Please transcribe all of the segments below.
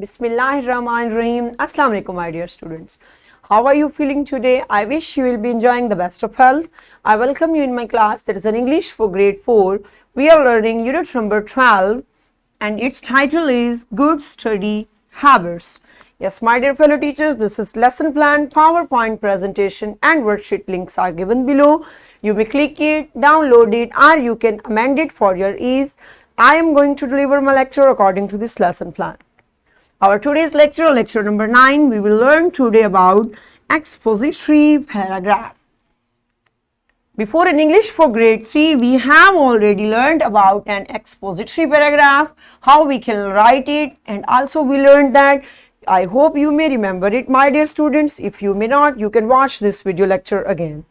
Bismillahirrahmanirrahim. Assalamu alaikum, my dear students. How are you feeling today? I wish you will be enjoying the best of health. I welcome you in my class that is an English for grade 4. We are learning unit number 12 and its title is Good Study Habits. Yes, my dear fellow teachers, this is lesson plan, PowerPoint presentation and worksheet links are given below. You may click it, download it or you can amend it for your ease. I am going to deliver my lecture according to this lesson plan. Our today's lecture, lecture number 9, we will learn today about expository paragraph. Before in English for grade 3, we have already learned about an expository paragraph, how we can write it, and also we learned that, I hope you may remember it, my dear students. If you may not, you can watch this video lecture again.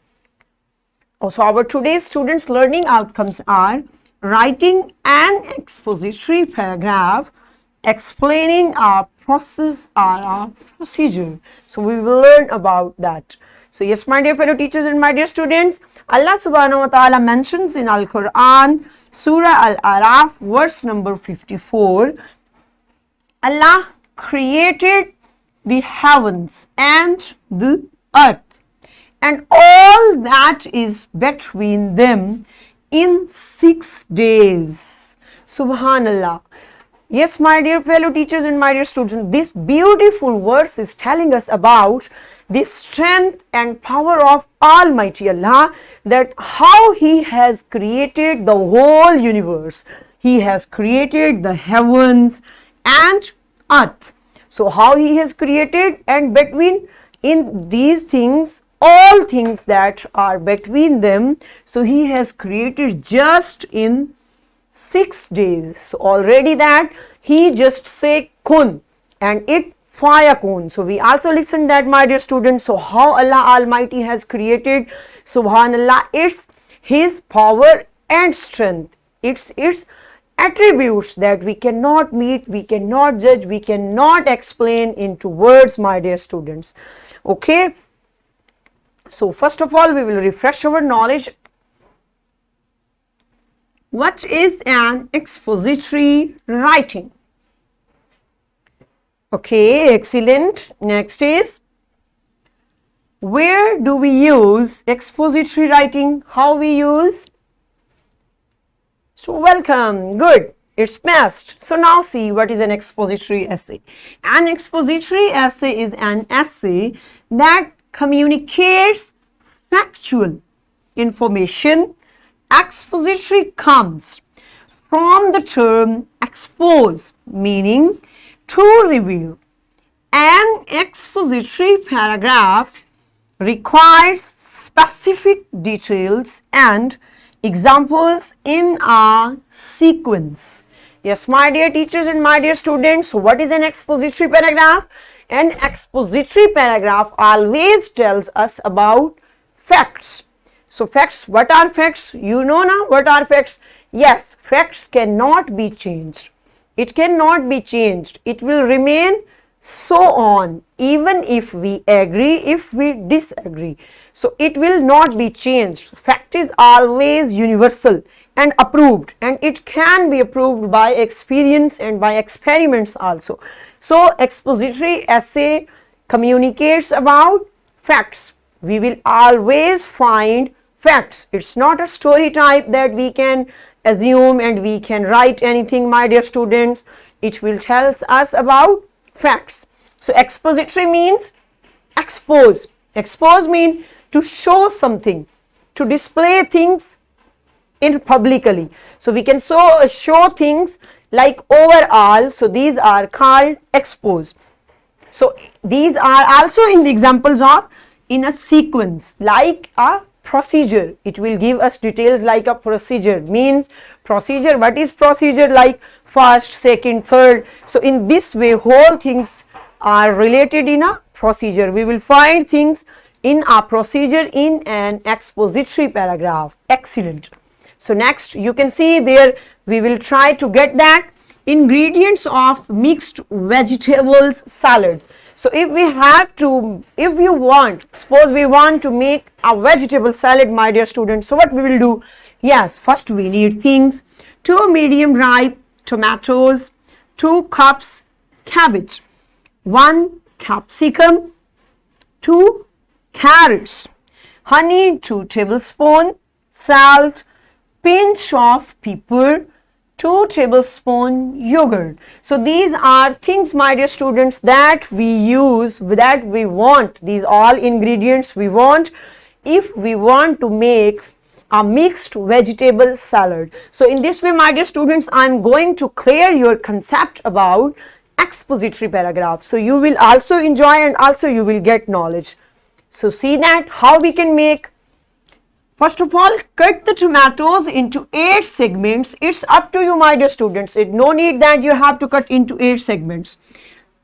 Also, our today's students' learning outcomes are writing an expository paragraph, explaining our process or our procedure. So we will learn about that. So yes, my dear fellow teachers and my dear students, Allah subhanahu wa ta'ala mentions in Al-Quran, Surah Al-Araf, verse number 54, Allah created the heavens and the earth and all that is between them in 6 days. Subhanallah. Yes, my dear fellow teachers and my dear students, this beautiful verse is telling us about the strength and power of Almighty Allah, that how He has created the whole universe. He has created the heavens and earth. So how He has created, and between in these things, all things that are between them, so He has created just in 6 days. So already that He just say kun and it fayakun. So we also listen that, my dear students. So how Allah Almighty has created, subhanallah, it's His power and strength. It's attributes that we cannot meet, we cannot judge, we cannot explain into words, my dear students. Okay. So first of all, we will refresh our knowledge. What is an expository writing? Okay, excellent. Next is, where do we use expository writing? How we use? So welcome, good, it's best. So now see what is an expository essay. An expository essay is an essay that communicates factual information. Expository comes from the term expose, meaning to reveal. An expository paragraph requires specific details and examples in a sequence. Yes, my dear teachers and my dear students, what is an expository paragraph? An expository paragraph always tells us about facts. So facts, what are facts? You know now what are facts? Yes, facts cannot be changed. It cannot be changed. It will remain so on, even if we agree, if we disagree. So it will not be changed. Fact is always universal and approved, and it can be approved by experience and by experiments also. So expository essay communicates about facts. We will always find facts. It's not a story type that we can assume and we can write anything, my dear students. It will tell us about facts. So expository means expose. Expose means to show something, to display things in publicly. So we can show things like overall. So these are called expose. So these are also in the examples of in a sequence, like a procedure. It will give us details like a procedure. Means procedure, what is procedure? Like first, second, third. So in this way, whole things are related in a procedure. We will find things in a procedure in an expository paragraph. Excellent. So next you can see there, we will try to get that ingredients of mixed vegetables salad. So if you want, suppose we want to make a vegetable salad, my dear students, so what we will do? Yes, first we need things: 2 medium ripe tomatoes, 2 cups cabbage. 1 capsicum. 2 carrots. Honey 2 tablespoons. Salt, pinch of pepper, 2 tablespoon yogurt. So these are things, my dear students, that we use, that we want. These all ingredients we want if we want to make a mixed vegetable salad. So in this way, my dear students, I am going to clear your concept about expository paragraph. So you will also enjoy and also you will get knowledge. So see that how we can make. First of all, cut the tomatoes into 8 segments. It's up to you, my dear students. It no need that you have to cut into 8 segments.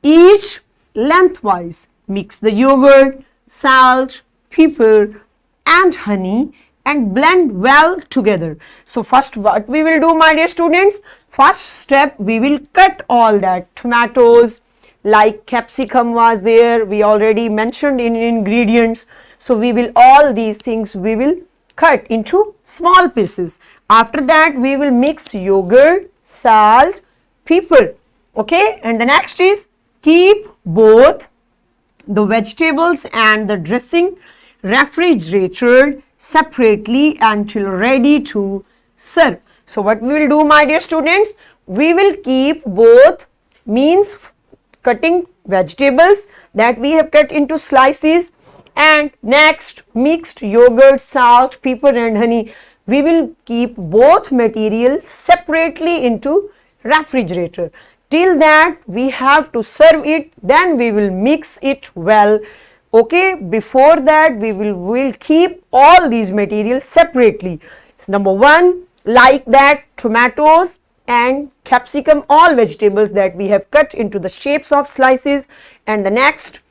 Each lengthwise. Mix the yogurt, salt, pepper and honey and blend well together. So first what we will do, my dear students, first step we will cut all that tomatoes, like capsicum was there, we already mentioned in ingredients. So we will all these things we will cut into small pieces. After that we will mix yogurt, salt, pepper. Okay, and the next is keep both the vegetables and the dressing refrigerated separately until ready to serve. So what we will do, my dear students, we will keep both, means cutting vegetables that we have cut into slices, and next mixed yogurt, salt, pepper and honey. We will keep both materials separately into refrigerator. Till that we have to serve it, then we will mix it well. Okay, before that we will keep all these materials separately. So number 1, like that tomatoes and capsicum, all vegetables that we have cut into the shapes of slices, and the next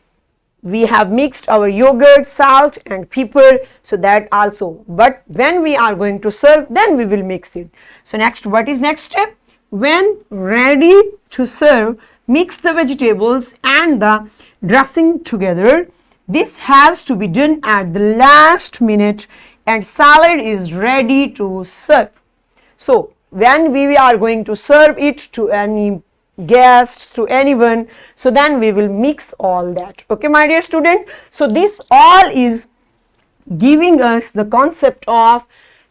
we have mixed our yogurt, salt and pepper, so that also, but when we are going to serve, then we will mix it. So next, what is next step? When ready to serve, mix the vegetables and the dressing together. This has to be done at the last minute and salad is ready to serve. So when we are going to serve it to any guests, to anyone, so then we will mix all that. Okay, my dear student, so this all is giving us the concept of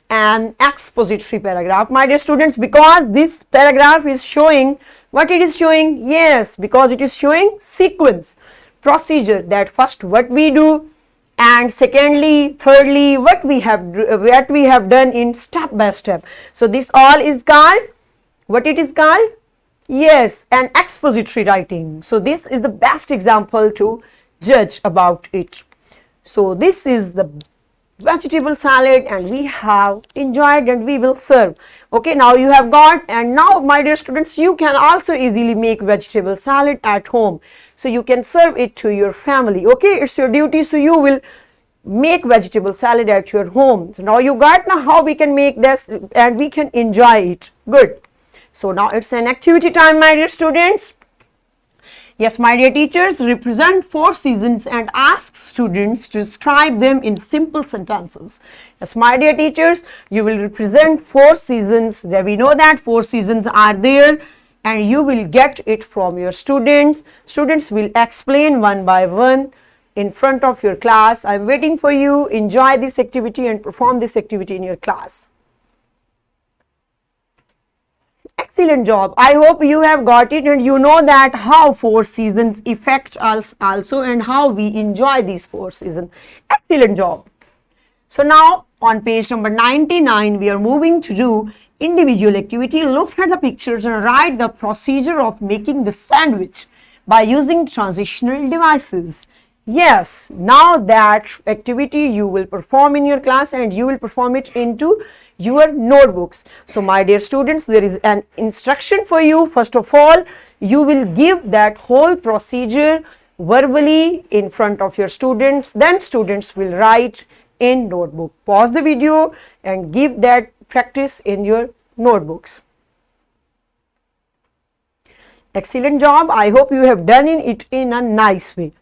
an expository paragraph, my dear students, because this paragraph is showing what it is showing. Yes, because it is showing sequence, procedure, that first what we do, and secondly, thirdly, what we have done in step by step. So this all is called, what it is called? Yes, an expository writing. So this is the best example to judge about it. So this is the vegetable salad and we have enjoyed and we will serve. Okay, now you have got, and now my dear students, you can also easily make vegetable salad at home. So you can serve it to your family. Okay, it's your duty, so you will make vegetable salad at your home. So now you got now how we can make this and we can enjoy it. Good. So now it's an activity time, my dear students. Yes, my dear teachers, represent 4 seasons and ask students to describe them in simple sentences. Yes, my dear teachers, you will represent 4 seasons. We know that 4 seasons are there and you will get it from your students. Students will explain one by one in front of your class. I'm waiting for you. Enjoy this activity and perform this activity in your class. Excellent job. I hope you have got it and you know that how 4 seasons affect us also and how we enjoy these 4 seasons. Excellent job. So now on page number 99, we are moving to do individual activity. Look at the pictures and write the procedure of making the sandwich by using transitional devices. Yes, now that activity you will perform in your class and you will perform it into your notebooks. So my dear students, there is an instruction for you. First of all, you will give that whole procedure verbally in front of your students. Then students will write in notebook. Pause the video and give that practice in your notebooks. Excellent job. I hope you have done it in a nice way.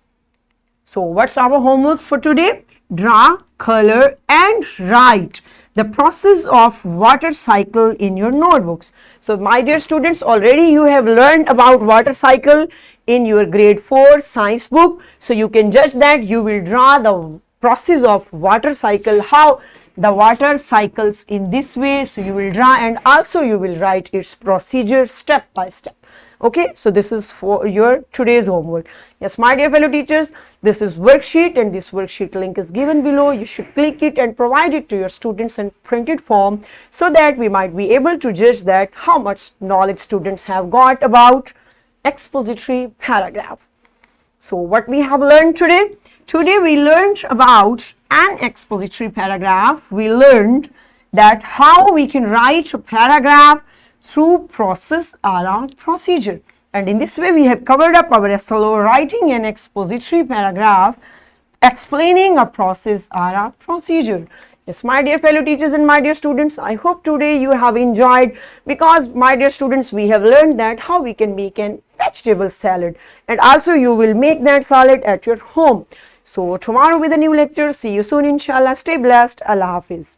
So what's our homework for today? Draw, color and write. the process of water cycle in your notebooks. So my dear students, already you have learned about water cycle in your grade 4 science book. So you can judge that. You will draw the process of water cycle, how the water cycles in this way. So you will draw, and also you will write its procedure step by step. Okay, so this is for your today's homework. Yes, my dear fellow teachers, this is worksheet, and this worksheet link is given below. You should click it and provide it to your students in printed form, so that we might be able to judge that how much knowledge students have got about expository paragraph. So what we have learned today? Today we learned about an expository paragraph. We learned that how we can write a paragraph through process or procedure. And in this way we have covered up our SLO, writing an expository paragraph explaining a process or a procedure. Yes, my dear fellow teachers and my dear students, I hope today you have enjoyed, because my dear students, we have learned that how we can make an vegetable salad, and also you will make that salad at your home. So tomorrow with a new lecture. See you soon inshallah. Stay blessed. Allah Hafiz.